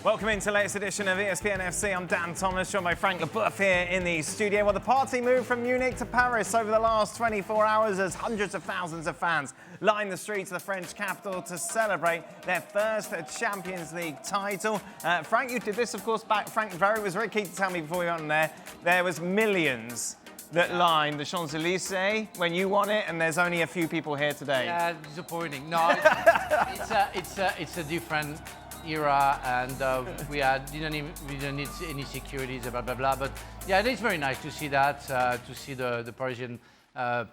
Welcome into the latest edition of ESPN FC. I'm Dan Thomas, joined by Frank Leboeuf here in the studio. Well, the party moved from Munich to Paris over the last 24 hours as hundreds of thousands of fans lined the streets of the French capital to celebrate their first Champions League title. Frank, you did this, of course, back. Frank Very was very keen to tell me before we went on there was millions that lined the Champs-Élysées when you won it, and there's only a few people here today. Yeah, disappointing. No, it's a different era, and we didn't need any securities, blah blah blah. But yeah, it's very nice to see that, to see the Parisian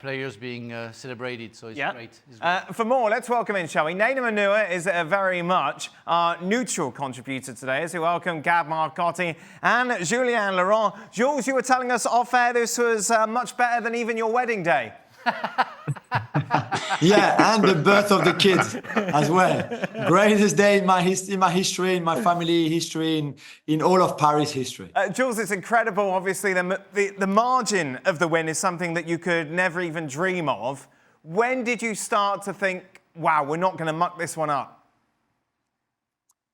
players being celebrated. So it's great. It's great. For more, let's welcome in, shall we? Nedum Onuoha is very much our neutral contributor today, as we welcome Gab Marcotti and Julien Laurent. Jules, you were telling us off air this was much better than even your wedding day. Yeah, and the birth of the kids as well. Greatest day in my history, in my family history, in all of Paris history. Jules, it's incredible. Obviously, the margin of the win is something that you could never even dream of. When did you start to think, wow, we're not going to muck this one up?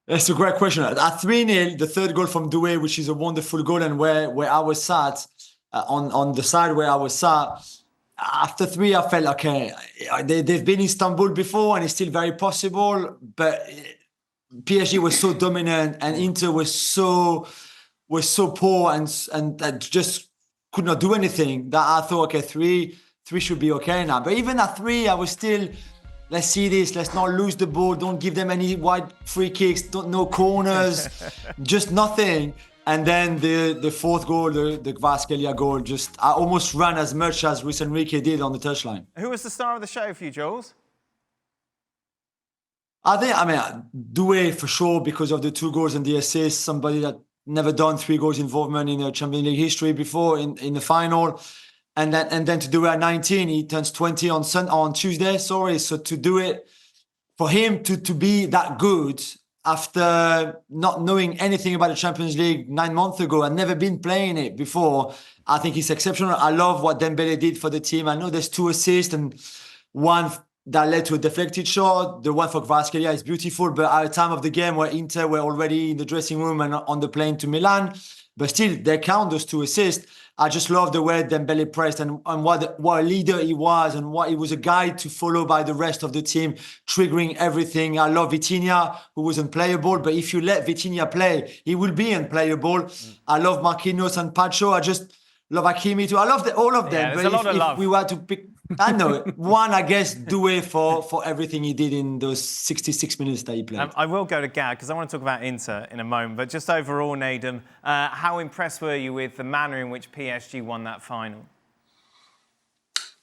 That's a great question. At 3-0, the third goal from Doué, which is a wonderful goal, and where I was sat, on the side where I was sat, after 3, I felt, okay, they've been in Istanbul before and it's still very possible, but PSG was so dominant and Inter was so poor and just could not do anything that I thought, okay, 3 should be okay now. But even at 3, I was still, let's see this, let's not lose the ball, don't give them any wide free kicks, no corners, just nothing. And then the fourth goal, the Kvaratskhelia goal, I almost ran as much as Luis Enrique did on the touchline. Who was the star of the show for you, Jules? Doué for sure, because of the 2 goals and the assist. Somebody that never done 3 goals involvement in a Champions League history before in the final. And then to do it at 19, he turns 20 on Tuesday. So to do it, for him to be that good, after not knowing anything about the Champions League 9 months ago and never been playing it before, I think it's exceptional. I love what Dembele did for the team. I know there's 2 assists and one that led to a deflected shot. The one for Kvaratskhelia is beautiful, but at the time of the game where Inter were already in the dressing room and on the plane to Milan, but still they count those 2 assists. I just love the way Dembele pressed and what a leader he was and what he was a guide to follow by the rest of the team, triggering everything. I love Vitinha, who was unplayable, but if you let Vitinha play, he will be unplayable. I love Marquinhos and Pacho. I just love Hakimi too. I love all of them. Yeah, but if we were to pick, I know one, I guess, Doué for everything he did in those 66 minutes that he played. I will go to Gab because I want to talk about Inter in a moment. But just overall, Nedum, how impressed were you with the manner in which PSG won that final?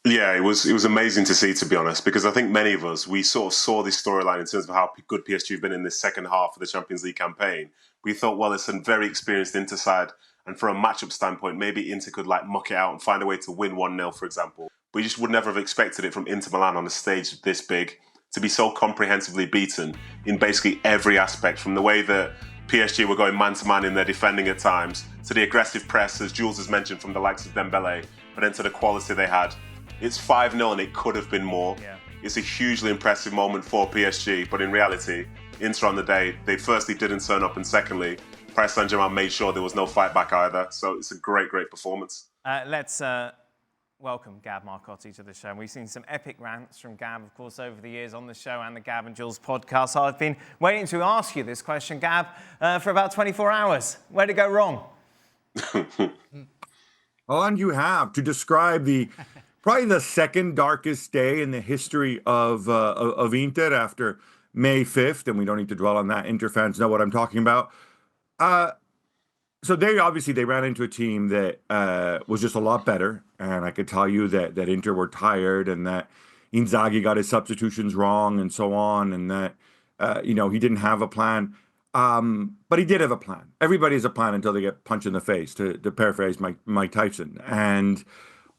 Yeah, it was amazing to see, to be honest, because I think many of us, we sort of saw this storyline in terms of how good PSG have been in the second half of the Champions League campaign. We thought, well, it's a very experienced Inter side, and from a matchup standpoint, maybe Inter could muck it out and find a way to win 1-0, for example. We just would never have expected it from Inter Milan on a stage this big to be so comprehensively beaten in basically every aspect, from the way that PSG were going man-to-man in their defending at times, to the aggressive press, as Jules has mentioned, from the likes of Dembele, but then to the quality they had. It's 5-0 and it could have been more. Yeah. It's a hugely impressive moment for PSG, but in reality, Inter on the day, they firstly didn't turn up, and secondly, Paris Saint-Germain made sure there was no fight back either. So it's a great performance. Let's welcome Gab Marcotti to the show. We've seen some epic rants from Gab, of course, over the years on the show and the Gab and Jules podcast. I've been waiting to ask you this question, Gab, for about 24 hours. Where'd it go wrong? Oh, and you have to describe probably the second darkest day in the history of Inter after May 5th, and we don't need to dwell on that. Inter fans know what I'm talking about. So they ran into a team that was just a lot better, and I could tell you that Inter were tired, and that Inzaghi got his substitutions wrong, and so on, and that he didn't have a plan. But he did have a plan. Everybody has a plan until they get punched in the face, to paraphrase Mike Tyson. And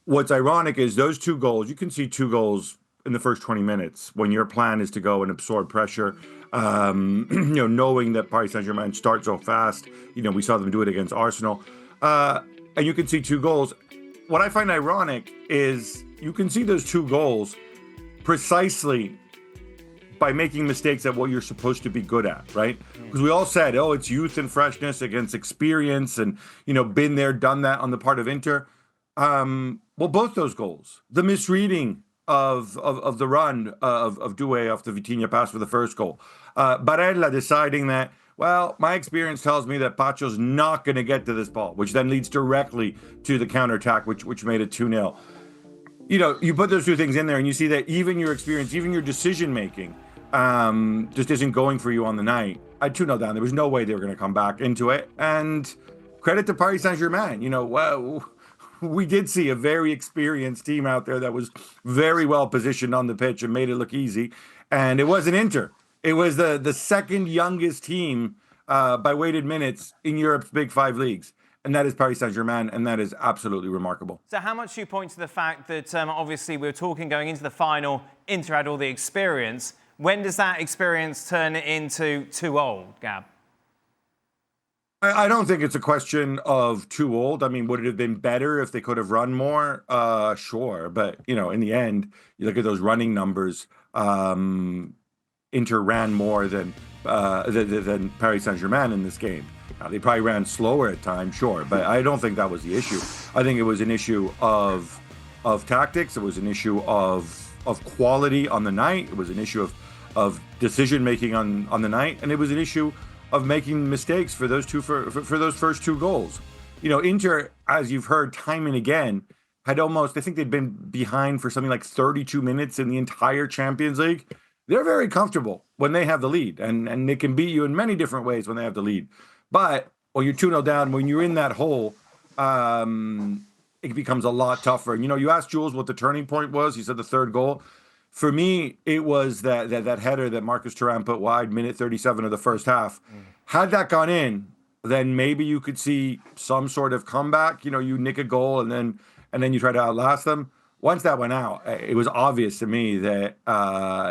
what's ironic is those 2 goals. You can see 2 goals in the first 20 minutes when your plan is to go and absorb pressure. Knowing that Paris Saint-Germain starts so fast, we saw them do it against Arsenal, and you can see 2 goals. What I find ironic is you can see those 2 goals precisely by making mistakes at what you're supposed to be good at, right? Because we all said, oh, it's youth and freshness against experience and, been there, done that on the part of Inter. Well, both those goals, the misreading of the run of Doué off the Vitinha pass for the first goal, Barella deciding that, well, my experience tells me that Pacho's not going to get to this ball, which then leads directly to the counterattack, which made it 2-0. You put those two things in there and you see that even your experience, even your decision making, just isn't going for you on the night. At 2-0 down, there was no way they were going to come back into it. And credit to Paris Saint-Germain. Well, we did see a very experienced team out there that was very well positioned on the pitch and made it look easy. And it wasn't Inter. It was the second youngest team by weighted minutes in Europe's Big Five leagues. And that is Paris Saint-Germain, and that is absolutely remarkable. So how much do you point to the fact that, obviously, we were talking going into the final, Inter had all the experience. When does that experience turn into too old, Gab? I don't think it's a question of too old. I mean, would it have been better if they could have run more? Sure. But, in the end, you look at those running numbers, Inter ran more than Paris Saint-Germain in this game. Now, they probably ran slower at times, sure, but I don't think that was the issue. I think it was an issue of tactics. It was an issue of quality on the night. It was an issue of decision making on the night, and it was an issue of making mistakes for those for those first two goals. Inter, as you've heard time and again, had almost, I think they'd been behind for something like 32 minutes in the entire Champions League. They're very comfortable when they have the lead, and they can beat you in many different ways when they have the lead. But when you're 2-0 down, when you're in that hole, it becomes a lot tougher. And, you asked Jules what the turning point was. He said the third goal. For me, it was that header that Marcus Thuram put wide, minute 37 of the first half. Had that gone in, then maybe you could see some sort of comeback. You nick a goal and then you try to outlast them. Once that went out, it was obvious to me that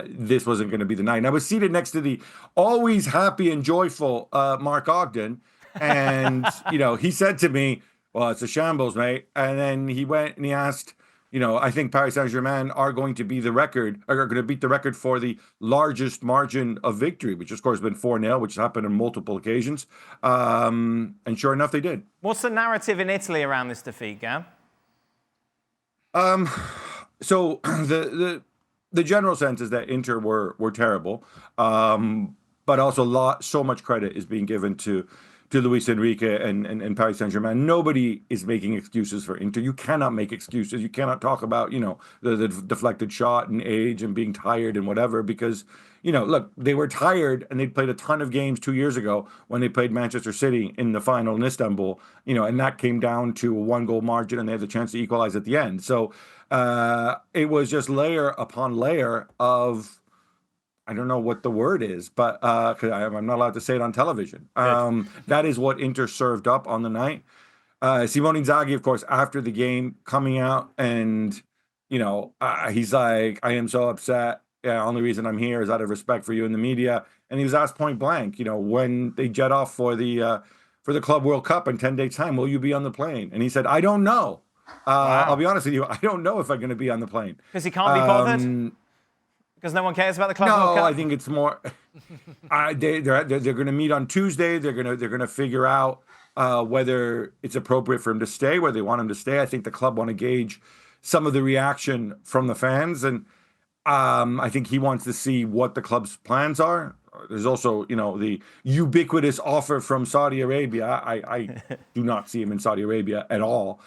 this wasn't going to be the night. And I was seated next to the always happy and joyful Mark Ogden. And, he said to me, well, it's a shambles, mate. And then he went and he asked, I think Paris Saint-Germain are going to beat the record for the largest margin of victory, which, of course, has been 4-0, which happened on multiple occasions. And sure enough, they did. What's the narrative in Italy around this defeat, Gab? So the general sense is that Inter were terrible, but also so much credit is being given to Luis Enrique and Paris Saint-Germain. Nobody is making excuses for Inter. You cannot make excuses. You cannot talk about, the deflected shot and age and being tired and whatever, because, look, they were tired and they played a ton of games 2 years ago when they played Manchester City in the final in Istanbul, and that came down to a 1-goal margin and they had the chance to equalize at the end. So it was just layer upon layer of, I don't know what the word is, but because I'm not allowed to say it on television. That is what Inter served up on the night. Simone Inzaghi, of course, after the game, coming out and, he's like, I am so upset. Yeah, only reason I'm here is out of respect for you in the media. And he was asked point blank, when they jet off for the Club World Cup in 10 days' time, will you be on the plane? And he said, I don't know. Wow. I'll be honest with you, I don't know if I'm going to be on the plane. Because he can't be bothered? Because no one cares about the Club World Cup? No, I think it's more. They're going to meet on Tuesday. They're going to figure out whether it's appropriate for him to stay, whether they want him to stay. I think the club want to gauge some of the reaction from the fans, and I think he wants to see what the club's plans are. There's also, the ubiquitous offer from Saudi Arabia. I do not see him in Saudi Arabia at all,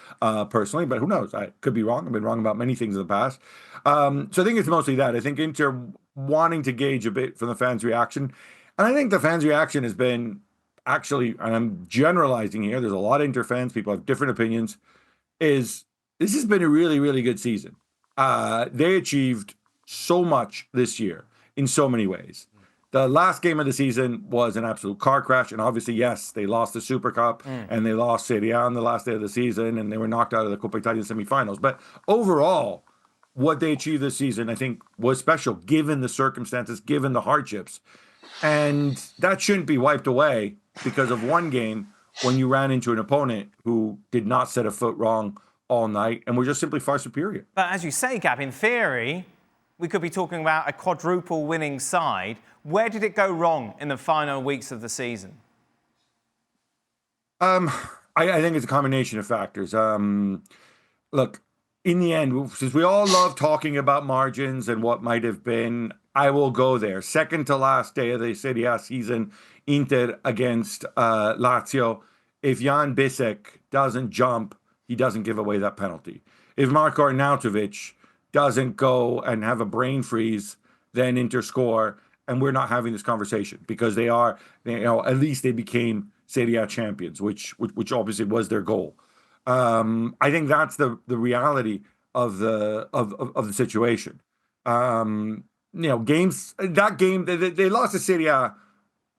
personally, but who knows? I could be wrong. I've been wrong about many things in the past. So I think it's mostly that. I think Inter wanting to gauge a bit from the fans' reaction. And I think the fans' reaction has been actually, and I'm generalizing here, there's a lot of Inter fans, people have different opinions, is this has been a really, really good season. They achieved so much this year in so many ways. The last game of the season was an absolute car crash. And obviously, yes, they lost the Super Cup and they lost Serie A on the last day of the season and they were knocked out of the Coppa Italia semifinals. But overall, what they achieved this season, I think, was special given the circumstances, given the hardships. And that shouldn't be wiped away because of one game when you ran into an opponent who did not set a foot wrong all night and were just simply far superior. But as you say, Gab, in theory, we could be talking about a quadruple winning side. Where did it go wrong in the final weeks of the season? I think it's a combination of factors. Look, in the end, since we all love talking about margins and what might have been, I will go there. Second to last day of the Serie A season, Inter against Lazio. If Jan Bisek doesn't jump, he doesn't give away that penalty. If Marko Arnautovic doesn't go and have a brain freeze, then Inter score, and we're not having this conversation because they are, at least they became Serie A champions, which obviously was their goal. I think that's the reality of the situation. Games, that game, they lost to Serie A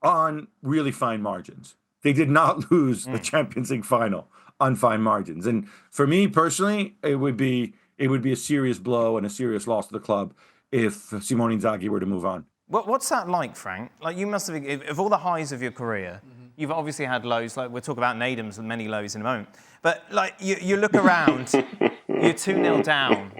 on really fine margins. They did not lose the Champions League final on fine margins. And for me personally, it would be a serious blow and a serious loss to the club if Simone Inzaghi were to move on. What's that like, Frank? Like, you must have, of all the highs of your career, you've obviously had lows. Like, we'll talk about Nedum's and many lows in a moment. But, like, you look around, you're 2-0 down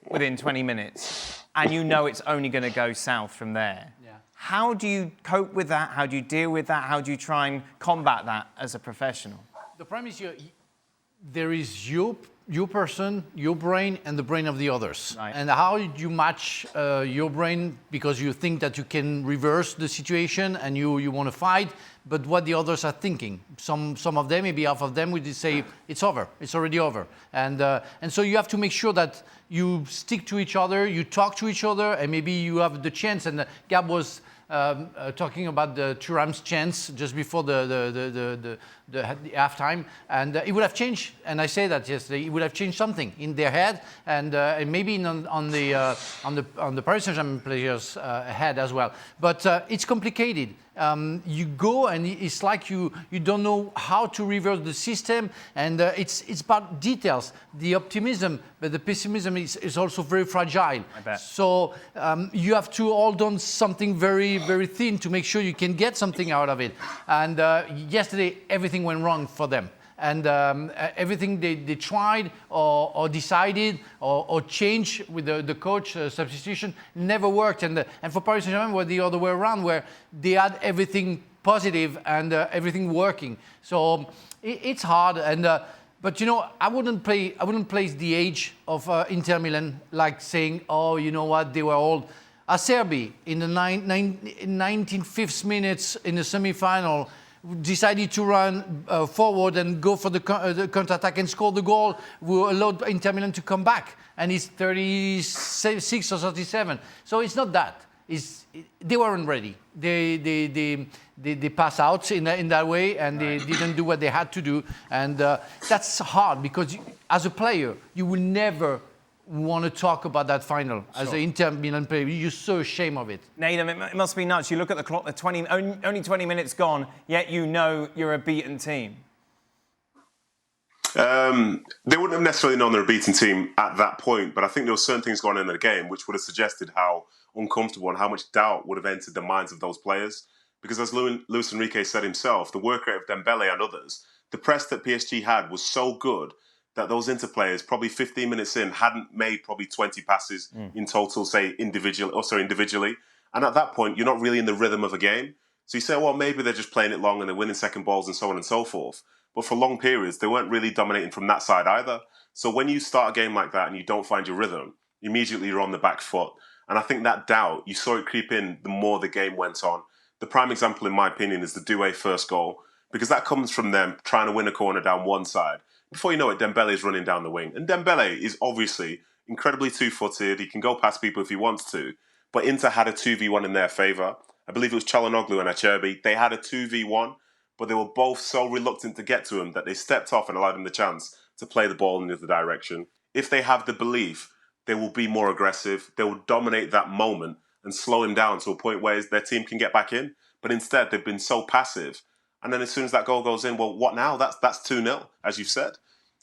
within 20 minutes, and you know it's only going to go south from there. Yeah. How do you cope with that? How do you deal with that? How do you try and combat that as a professional? The problem is there is your person, your brain, and the brain of the others. Right. And how you match your brain because you think that you can reverse the situation and you want to fight, but what the others are thinking. Some of them, maybe half of them, would say it's over, it's already over. And so you have to make sure that you stick to each other, you talk to each other, and maybe you have the chance. And Gab was talking about the Thuram's chance just before the halftime, and it would have changed. And I say that yesterday, it would have changed something in their head, and maybe on the Paris Saint-Germain players' head as well. But it's complicated. You go and it's like you don't know how to reverse the system, and it's about details. The optimism, but the pessimism is also very fragile. I bet. So you have to hold on something very, very thin to make sure you can get something out of it. And yesterday, everything went wrong for them. And everything they tried or decided or changed with the coach substitution never worked. And for Paris Saint-Germain, were the other way around, where they had everything positive and everything working. So it's hard. And but I wouldn't place the age of Inter Milan like saying, oh, you know what, they were old. Acerbi in the 95th minutes in the semi-final decided to run forward and go for the counter-attack and score the goal, who allowed Inter Milan to come back. And he's 36 or 37. So it's not that. They weren't ready. They pass out in that way, and they didn't do what they had to do. And that's hard because as a player, you will never want to talk about that final. Sure. As an Inter Milan player, you're so ashamed of it. Nedum, it must be nuts. You look at the clock, only 20 minutes gone, yet you know you're a beaten team. They wouldn't have necessarily known they're a beaten team at that point, but I think there were certain things going on in the game which would have suggested how uncomfortable and how much doubt would have entered the minds of those players. Because as Luis Enrique said himself, the work rate of Dembele and others, the press that PSG had was so good that those Inter players, probably 15 minutes in, hadn't made probably 20 passes in total, say, individually. And at that point, you're not really in the rhythm of a game. So you say, well, maybe they're just playing it long and they're winning second balls and so on and so forth. But for long periods, they weren't really dominating from that side either. So when you start a game like that and you don't find your rhythm, immediately you're on the back foot. And I think that doubt, you saw it creep in the more the game went on. The prime example, in my opinion, is the Doué first goal, because that comes from them trying to win a corner down one side. Before you know it, Dembele is running down the wing. And Dembele is obviously incredibly two-footed. He can go past people if he wants to. But Inter had a 2v1 in their favour. I believe it was Çalhanoğlu and Acerbi. They had a 2v1, but they were both so reluctant to get to him that they stepped off and allowed him the chance to play the ball in the other direction. If they have the belief, they will be more aggressive. They will dominate that moment and slow him down to a point where their team can get back in. But instead, they've been so passive. And then as soon as that goal goes in, well, what now? That's 2-0, as you've said.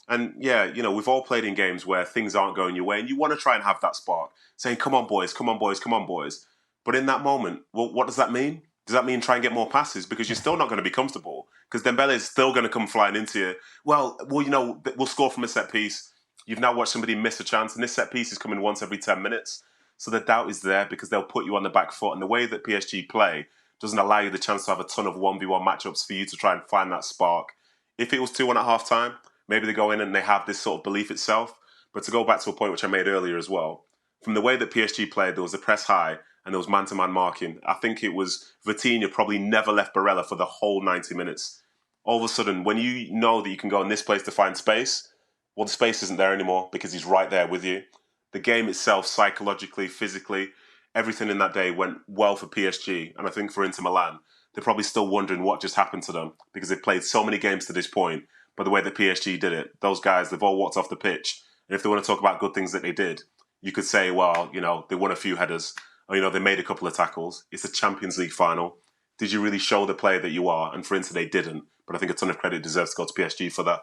And yeah, we've all played in games where things aren't going your way and you want to try and have that spark, saying, come on, boys, come on, boys, come on, boys. But in that moment, well, what does that mean? Does that mean try and get more passes? Because you're still not going to be comfortable. Because Dembele is still going to come flying into you. Well, we'll score from a set piece. You've now watched somebody miss a chance, and this set piece is coming once every 10 minutes. So the doubt is there because they'll put you on the back foot. And the way that PSG play doesn't allow you the chance to have a ton of 1v1 matchups for you to try and find that spark. If it was 2-1 at half time, maybe they go in and they have this sort of belief itself. But to go back to a point which I made earlier as well, from the way that PSG played, there was a press high and there was man-to-man marking. I think it was Vitinha probably never left Barella for the whole 90 minutes. All of a sudden, when you know that you can go in this place to find space, well, the space isn't there anymore because he's right there with you. The game itself, psychologically, physically, everything in that day went well for PSG. And I think for Inter Milan, they're probably still wondering what just happened to them because they've played so many games to this point. But the way that PSG did it, those guys, they've all walked off the pitch. And if they want to talk about good things that they did, you could say, well, they won a few headers. Or, they made a couple of tackles. It's a Champions League final. Did you really show the player that you are? And for Inter, they didn't. But I think a ton of credit deserves to go to PSG for that.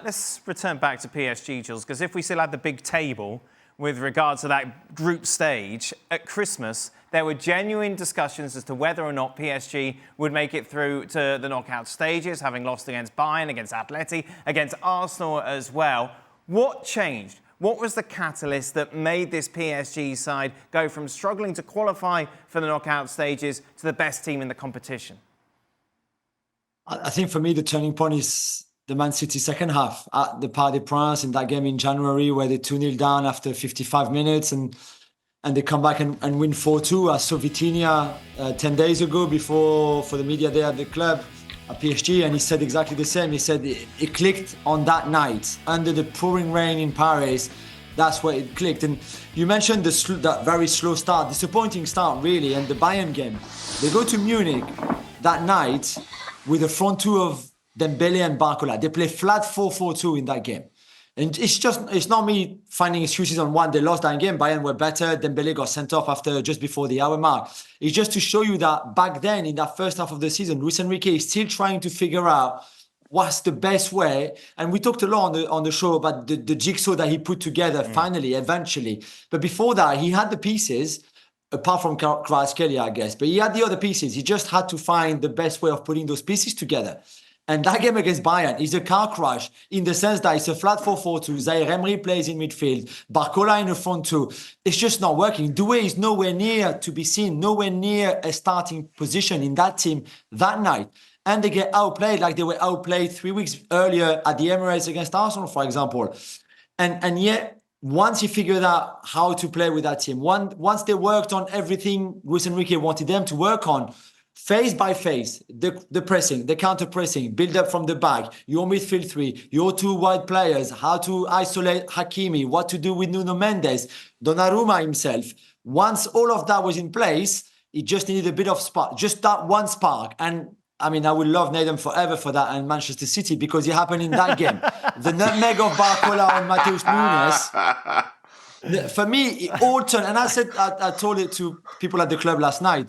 Let's return back to PSG, Jules, because if we still had the big table with regard to that group stage, at Christmas, there were genuine discussions as to whether or not PSG would make it through to the knockout stages, having lost against Bayern, against Atleti, against Arsenal as well. What changed? What was the catalyst that made this PSG side go from struggling to qualify for the knockout stages to the best team in the competition? I think for me, the turning point is the Man City second half at the Parc des Princes in that game in January where they 2-0 down after 55 minutes and they come back and win 4-2. I saw Vitinha 10 days ago for the media day at the club at PSG, and he said exactly the same. He said it clicked on that night under the pouring rain in Paris. That's where it clicked. And you mentioned that very slow start, disappointing start really, and the Bayern game. They go to Munich that night with a front two of Dembele and Barcola. They play flat 4-4-2 in that game. And it's not me finding excuses on one. They lost that game. Bayern were better. Dembele got sent off just before the hour mark. It's just to show you that back then, in that first half of the season, Luis Enrique is still trying to figure out what's the best way. And we talked a lot on the show about the jigsaw that he put together finally, eventually. But before that, he had the pieces, apart from Kvaratskhelia, I guess. But he had the other pieces. He just had to find the best way of putting those pieces together. And that game against Bayern is a car crash in the sense that it's a flat 4-4-2. Zaire Emery plays in midfield. Barcola in the front two. It's just not working. Doué is nowhere near to be seen, nowhere near a starting position in that team that night. And they get outplayed like they were outplayed 3 weeks earlier at the Emirates against Arsenal, for example. And yet, once he figured out how to play with that team, once they worked on everything Luis Enrique wanted them to work on, phase by phase, the pressing, the counter-pressing, build up from the back, your midfield three, your two wide players, how to isolate Hakimi, what to do with Nuno Mendes, Donnarumma himself. Once all of that was in place, it just needed a bit of spark, just that one spark. And I mean, I would love Nedum forever for that and Manchester City because it happened in that game. The nutmeg of Barcola on Matheus Nunes. For me, it all turned, and I told it to people at the club last night.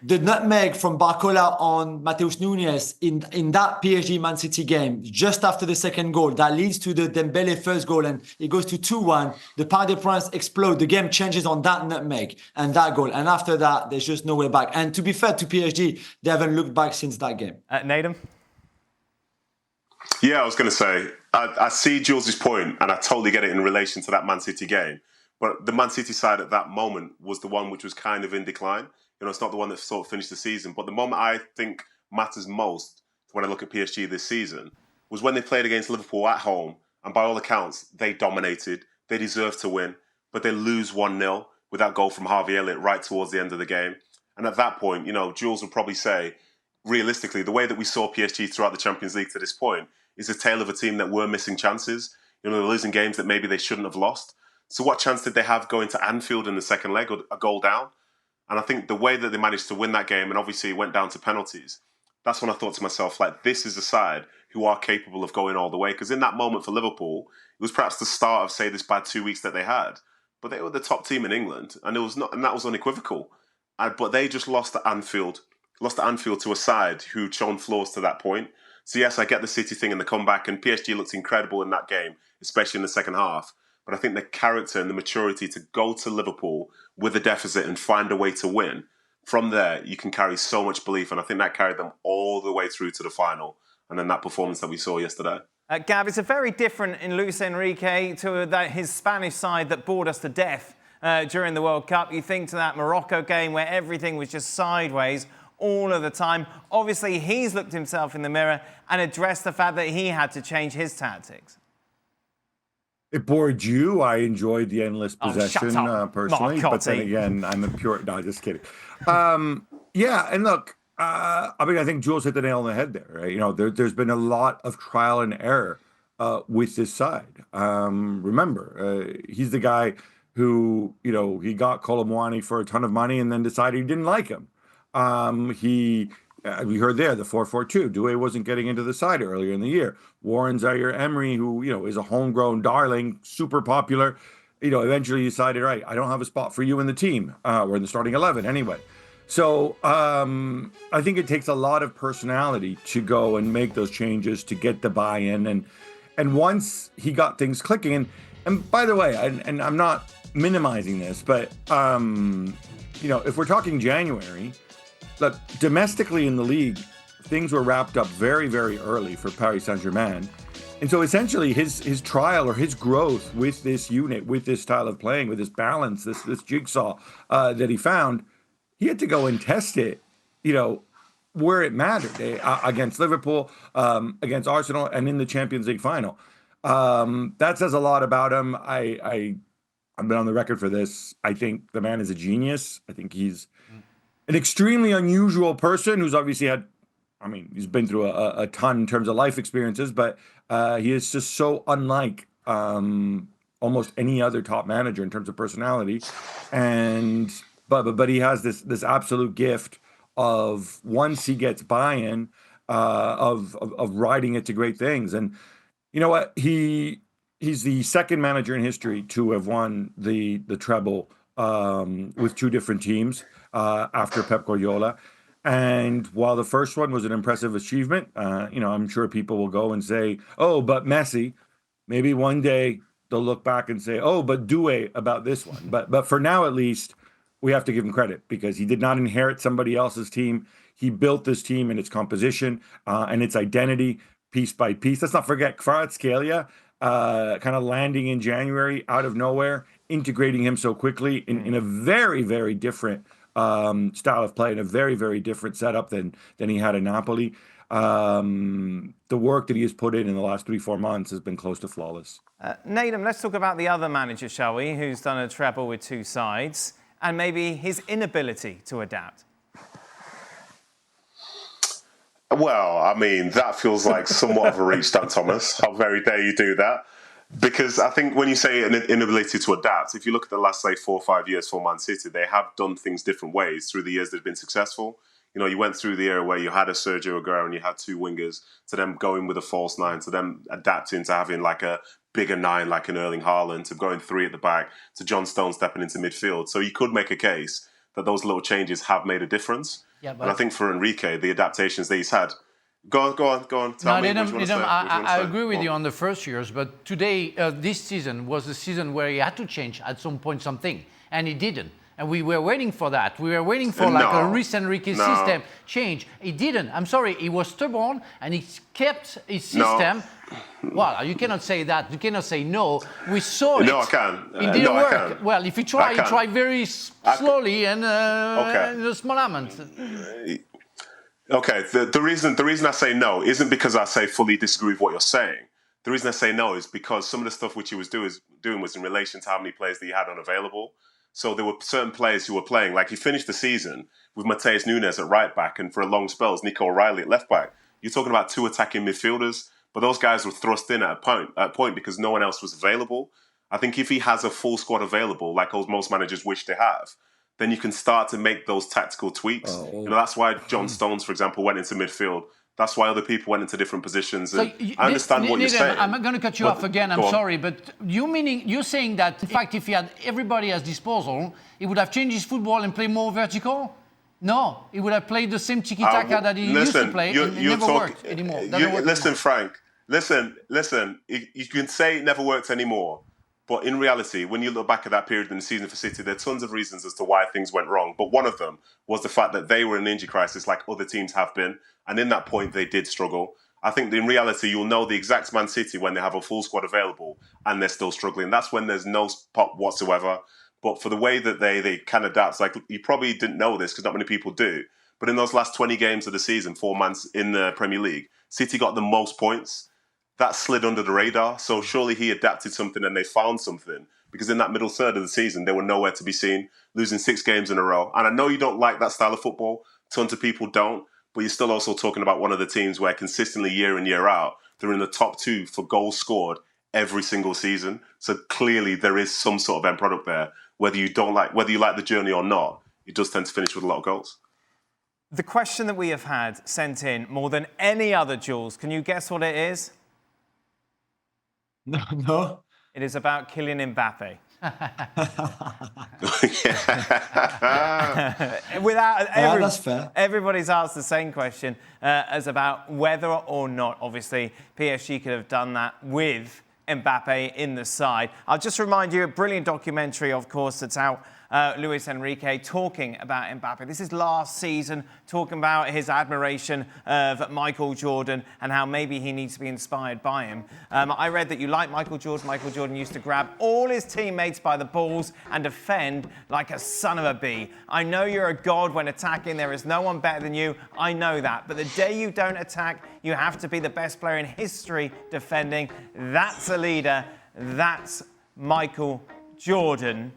The nutmeg from Barcola on Matheus Nunes in that PSG Man City game, just after the second goal, that leads to the Dembele first goal, and it goes to 2-1. The Parc des Princes explode. The game changes on that nutmeg and that goal. And after that, there's just no way back. And to be fair to PSG, they haven't looked back since that game. Nedum? Yeah, I was going to say, I see Jules' point, and I totally get it in relation to that Man City game. But the Man City side at that moment was the one which was kind of in decline. It's not the one that sort of finished the season. But the moment I think matters most when I look at PSG this season was when they played against Liverpool at home. And by all accounts, they dominated. They deserved to win. But they lose 1-0 with that goal from Harvey Elliott right towards the end of the game. And at that point, Jules would probably say, realistically, the way that we saw PSG throughout the Champions League to this point is a tale of a team that were missing chances. They're losing games that maybe they shouldn't have lost. So what chance did they have going to Anfield in the second leg, or a goal down? And I think the way that they managed to win that game, and obviously it went down to penalties, that's when I thought to myself, this is a side who are capable of going all the way. Because in that moment for Liverpool, it was perhaps the start of, say, this bad 2 weeks that they had. But they were the top team in England, and that was unequivocal. But they just lost at Anfield to a side who'd shown flaws to that point. So yes, I get the City thing and the comeback, and PSG looked incredible in that game, especially in the second half. But I think the character and the maturity to go to Liverpool with a deficit and find a way to win, from there, you can carry so much belief. And I think that carried them all the way through to the final. And then that performance that we saw yesterday. Gab, it's a very different in Luis Enrique to his Spanish side that bored us to death during the World Cup. You think to that Morocco game where everything was just sideways all of the time. Obviously, he's looked himself in the mirror and addressed the fact that he had to change his tactics. It bored you. I enjoyed the endless possession personally, Marcotti. but then again, I'm a pure. No, just kidding. Yeah, and look, I mean, I think Jules hit the nail on the head there. Right? You know, there's been a lot of trial and error with this side. Remember, he's the guy who, you know, he got Colomwani for a ton of money and then decided he didn't like him. We heard there the 4-4-2. Doué wasn't getting into the side earlier in the year. Warren Zaire-Emery, who, you know, is a homegrown darling, super popular, you know, eventually decided, right, I don't have a spot for you in the team, or in the starting 11 anyway. So I think it takes a lot of personality to go and make those changes to get the buy-in. And once he got things clicking, and by the way, and I'm not minimizing this, but, you know, if we're talking January, look, domestically in the league, things were wrapped up very, very early for Paris Saint-Germain. And so essentially his trial or his growth with this unit, with this style of playing, with this balance, this jigsaw that he found, he had to go and test it, you know, where it mattered, against Liverpool, against Arsenal, and in the Champions League final. That says a lot about him. I've been on the record for this. I think the man is a genius. I think he's an extremely unusual person who's obviously had, I mean, he's been through a ton in terms of life experiences, but he is just so unlike almost any other top manager in terms of personality. And but he has this absolute gift of, once he gets buy-in, of riding it to great things. And you know what? He's the second manager in history to have won the treble with two different teams after Pep Guardiola. And while the first one was an impressive achievement, you know, I'm sure people will go and say, oh, but Messi. Maybe one day they'll look back and say, oh, but Doué about this one. But for now, at least, we have to give him credit, because he did not inherit somebody else's team. He built this team and its composition and its identity piece by piece. Let's not forget Kvaratskhelia kind of landing in January out of nowhere, integrating him so quickly in a very, very different style of play, and a very, very different setup than he had in Napoli. The work that he has put in the last 3-4 months has been close to flawless. Nedum, let's talk about the other manager, shall we, who's done a treble with two sides, and maybe his inability to adapt. Well, I mean, that feels like somewhat of a reach, Dan Thomas. How very dare you do that? Because I think when you say an inability to adapt, if you look at the last, say, 4 or 5 years for Man City, they have done things different ways through the years they've been successful. You know, you went through the era where you had a Sergio Aguero and you had two wingers, to them going with a false nine, to them adapting to having like a bigger nine like an Erling Haaland, to going 3 at the back, to John Stones stepping into midfield. So you could make a case that those little changes have made a difference. Yeah, but and I think for Enrique, the adaptations that he's had. Go on. Tell me. I agree with you on the first years, but today, this season was the season where he had to change at some point something, and he didn't. And we were waiting for that. We were waiting for like a Luis Enrique system change. He didn't. I'm sorry. He was stubborn, and he kept his system. Well, you cannot say that. You cannot say no. We saw it. No, I can. It didn't work. Well, if you try very slowly and in a small amount. Okay, the reason I say no isn't because I say fully disagree with what you're saying. The reason I say no is because some of the stuff which he was doing was in relation to how many players that he had unavailable. So there were certain players who were playing, like he finished the season with Mateus Nunes at right back, and for a long spell, Nico O'Reilly at left back. You're talking about 2 attacking midfielders, but those guys were thrust in at a point because no one else was available. I think if he has a full squad available, like most managers wish to have, then you can start to make those tactical tweaks. You know, that's why John Stones, for example, went into midfield. That's why other people went into different positions. And I understand what you're saying. I'm going to cut you off again. I'm sorry, but you're saying that, in fact, if he had everybody at his disposal, he would have changed his football and played more vertical? No, he would have played the same tiki-taka that he used to play, and it never worked anymore. Listen, Frank. Listen. You can say it never worked anymore. But in reality, when you look back at that period in the season for City, there are tons of reasons as to why things went wrong. But one of them was the fact that they were in an injury crisis like other teams have been. And in that point, they did struggle. I think that in reality, you'll know the exact Man City when they have a full squad available and they're still struggling. That's when there's no pop whatsoever. But for the way that they can adapt, like you probably didn't know this because not many people do. But in those last 20 games of the season, 4 months in the Premier League, City got the most points. That slid under the radar. So surely he adapted something and they found something. Because in that middle third of the season, they were nowhere to be seen, losing 6 games in a row. And I know you don't like that style of football. Tons of people don't. But you're still also talking about one of the teams where consistently year in, year out, they're in the top 2 for goals scored every single season. So clearly there is some sort of end product there. Whether you like the journey or not, it does tend to finish with a lot of goals. The question that we have had sent in more than any other, Jules, can you guess what it is? No. It is about Kylian Mbappe. That's fair. Everybody's asked the same question as about whether or not, obviously, PSG could have done that with Mbappe in the side. I'll just remind you, a brilliant documentary, of course, that's out. Luis Enrique talking about Mbappe. This is last season, talking about his admiration of Michael Jordan and how maybe he needs to be inspired by him. I read that you like Michael Jordan. Michael Jordan used to grab all his teammates by the balls and defend like a son of a bee. I know you're a god when attacking. There is no one better than you. I know that. But the day you don't attack, you have to be the best player in history defending. That's a leader. That's Michael Jordan.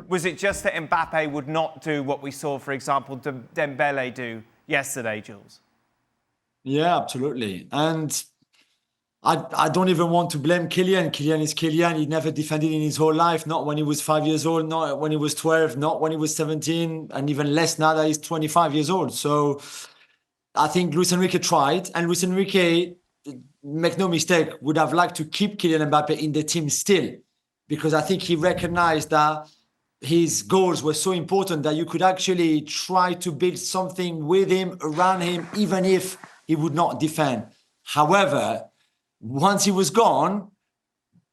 Was it just that Mbappe would not do what we saw, for example, Dembele do yesterday, Jules? Yeah, absolutely. And I don't even want to blame Kylian. Kylian is Kylian. He never defended in his whole life, not when he was 5 years old, not when he was 12, not when he was 17, and even less now that he's 25 years old. So I think Luis Enrique tried, and Luis Enrique, make no mistake, would have liked to keep Kylian Mbappe in the team still, because I think he recognized that his goals were so important that you could actually try to build something with him, around him, even if he would not defend. However, once he was gone,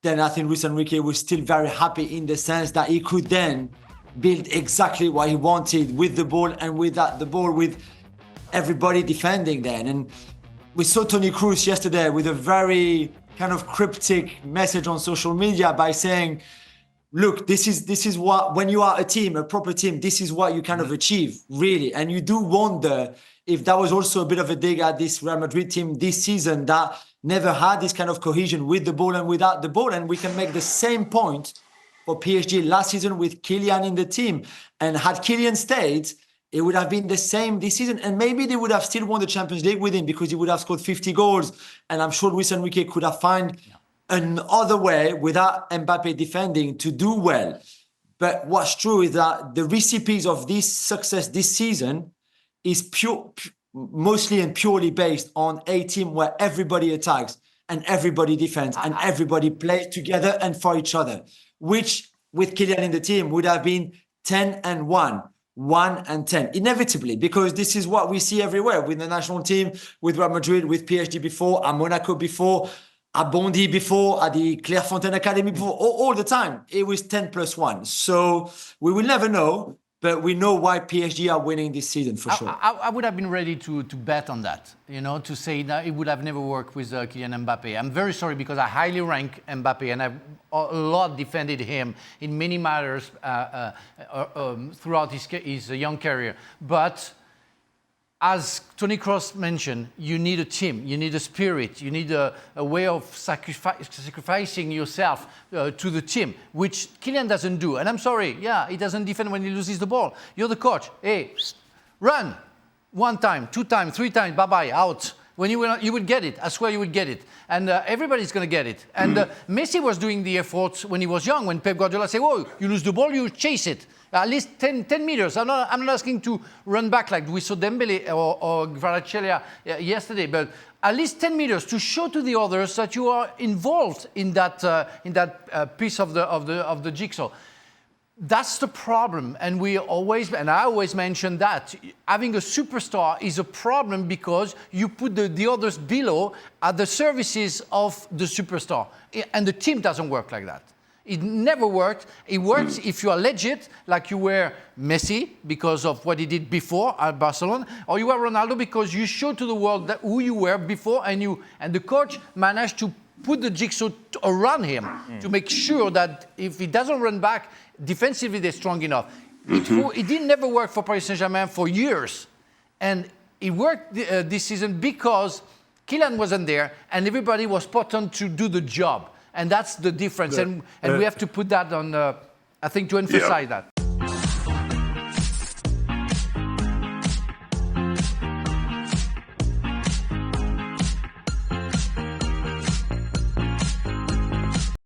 then I think Luis Enrique was still very happy in the sense that he could then build exactly what he wanted with the ball and without the ball, with everybody defending then. And we saw Toni Kroos yesterday with a very kind of cryptic message on social media by saying, look, this is what, when you are a team, a proper team, this is what you kind of achieve, really. And you do wonder if that was also a bit of a dig at this Real Madrid team this season that never had this kind of cohesion with the ball and without the ball. And we can make the same point for PSG last season with Kylian in the team. And had Kylian stayed, it would have been the same this season. And maybe they would have still won the Champions League with him because he would have scored 50 goals. And I'm sure Luis Enrique could have found another way without Mbappe defending to do well. But what's true is that the recipes of this success this season is mostly and purely based on a team where everybody attacks and everybody defends and everybody plays together and for each other, which with Kylian in the team would have been 10-1, 1-10, inevitably, because this is what we see everywhere with the national team, with Real Madrid, with PSG before, at Monaco before, at Bondy before, at the Clairefontaine Academy before, all the time. It was 10+1. So we will never know, but we know why PSG are winning this season for sure. I would have been ready to bet on that, to say that it would have never worked with Kylian Mbappe. I'm very sorry because I highly rank Mbappe and I've a lot defended him in many matters throughout his young career. But as Toni Kroos mentioned, you need a team, you need a spirit, you need a way of sacrificing yourself to the team, which Kylian doesn't do. And I'm sorry, he doesn't defend when he loses the ball. You're the coach. Hey, run 1 time, 2 times, 3 times, bye-bye, out. When you would get it. I swear you would get it. And everybody's going to get it. And Messi was doing the efforts when he was young, when Pep Guardiola said, whoa, you lose the ball, you chase it. At least 10 meters. I'm not asking to run back like we saw Dembele or Kvaratskhelia yesterday, but at least 10 meters to show to the others that you are involved in that piece of the jigsaw. That's the problem, and I always mention that having a superstar is a problem because you put the others below at the services of the superstar, and the team doesn't work like that. It never worked. It works if you are legit, like you were Messi because of what he did before at Barcelona, or you were Ronaldo because you showed to the world who you were before, and the coach managed to put the jigsaw around him to make sure that if he doesn't run back, defensively they're strong enough. It didn't never work for Paris Saint-Germain for years. And it worked this season because Kylian wasn't there and everybody was spot on to do the job. And that's the difference. And we have to put that on, I think, to emphasize that.